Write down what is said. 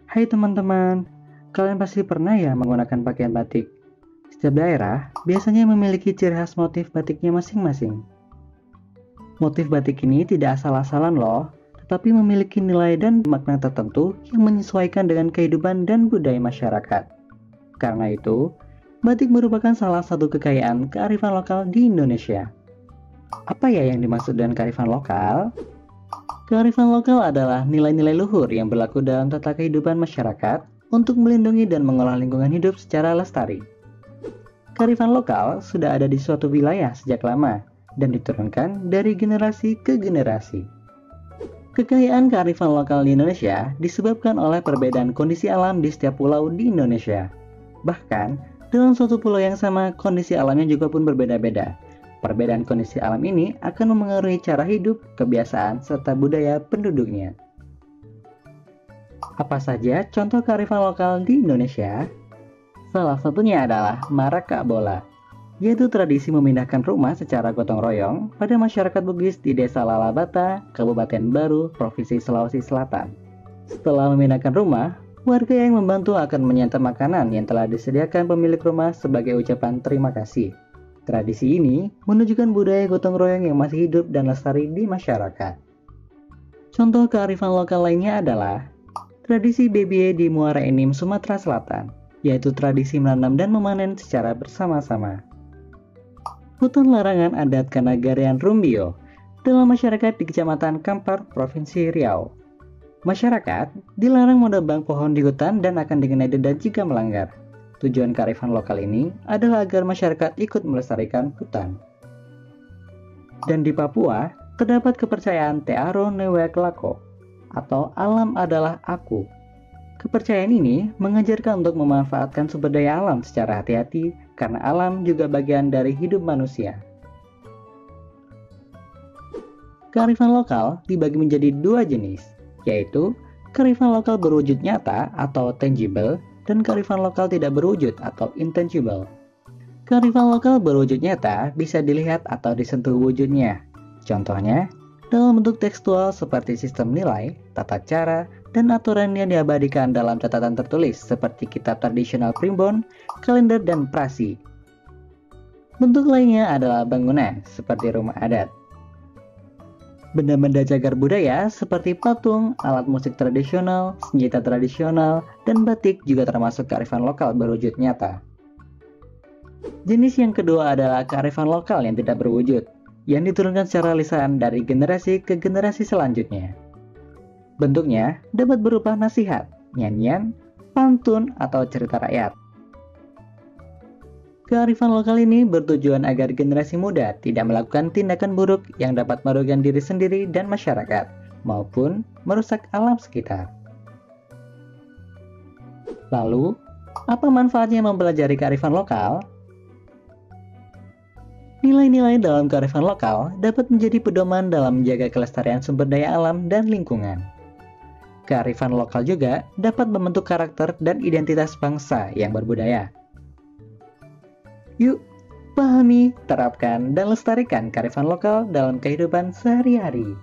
Hai teman-teman, kalian pasti pernah ya menggunakan pakaian batik. Setiap daerah biasanya memiliki ciri khas motif batiknya masing-masing. Motif batik ini tidak asal-asalan loh, tetapi memiliki nilai dan makna tertentu yang menyesuaikan dengan kehidupan dan budaya masyarakat. Karena itu, batik merupakan salah satu kekayaan kearifan lokal di Indonesia. Apa ya yang dimaksud dengan kearifan lokal? Kearifan lokal adalah nilai-nilai luhur yang berlaku dalam tata kehidupan masyarakat untuk melindungi dan mengolah lingkungan hidup secara lestari. Kearifan lokal sudah ada di suatu wilayah sejak lama dan diturunkan dari generasi ke generasi. Kekayaan kearifan lokal di Indonesia disebabkan oleh perbedaan kondisi alam di setiap pulau di Indonesia. Bahkan, dalam suatu pulau yang sama, kondisi alamnya juga pun berbeda-beda. Perbedaan kondisi alam ini akan memengaruhi cara hidup, kebiasaan, serta budaya penduduknya. Apa saja contoh kearifan lokal di Indonesia? Salah satunya adalah Maraka Bola, yaitu tradisi memindahkan rumah secara gotong royong pada masyarakat Bugis di Desa Lalabata, Kabupaten Baru, Provinsi Sulawesi Selatan. Setelah memindahkan rumah, warga yang membantu akan menyantap makanan yang telah disediakan pemilik rumah sebagai ucapan terima kasih. Tradisi ini menunjukkan budaya gotong royong yang masih hidup dan lestari di masyarakat. Contoh kearifan lokal lainnya adalah tradisi Bebie di Muara Enim, Sumatera Selatan, yaitu tradisi menanam dan memanen secara bersama-sama. Hutan larangan adat Kanagarian Rumbio dalam masyarakat di Kecamatan Kampar, Provinsi Riau. Masyarakat dilarang menebang pohon di hutan dan akan dikenai denda jika melanggar. Tujuan kearifan lokal ini adalah agar masyarakat ikut melestarikan hutan. Dan di Papua, terdapat kepercayaan Te Aro Newek Lako, atau alam adalah aku. Kepercayaan ini mengajarkan untuk memanfaatkan sumber daya alam secara hati-hati, karena alam juga bagian dari hidup manusia. Kearifan lokal dibagi menjadi dua jenis, yaitu kearifan lokal berwujud nyata atau tangible, dan kearifan lokal tidak berwujud atau intangible. Kearifan lokal berwujud nyata bisa dilihat atau disentuh wujudnya. Contohnya, dalam bentuk tekstual seperti sistem nilai, tata cara, dan aturan yang diabadikan dalam catatan tertulis seperti kitab tradisional primbon, kalender, dan prasi. Bentuk lainnya adalah bangunan seperti rumah adat. Benda-benda cagar budaya seperti patung, alat musik tradisional, senjata tradisional, dan batik juga termasuk kearifan lokal berwujud nyata. Jenis yang kedua adalah kearifan lokal yang tidak berwujud, yang diturunkan secara lisan dari generasi ke generasi selanjutnya. Bentuknya dapat berupa nasihat, nyanyian, pantun, atau cerita rakyat. Kearifan lokal ini bertujuan agar generasi muda tidak melakukan tindakan buruk yang dapat merugikan diri sendiri dan masyarakat, maupun merusak alam sekitar. Lalu, apa manfaatnya mempelajari kearifan lokal? Nilai-nilai dalam kearifan lokal dapat menjadi pedoman dalam menjaga kelestarian sumber daya alam dan lingkungan. Kearifan lokal juga dapat membentuk karakter dan identitas bangsa yang berbudaya. Yuk, pahami, terapkan, dan lestarikan kearifan lokal dalam kehidupan sehari-hari.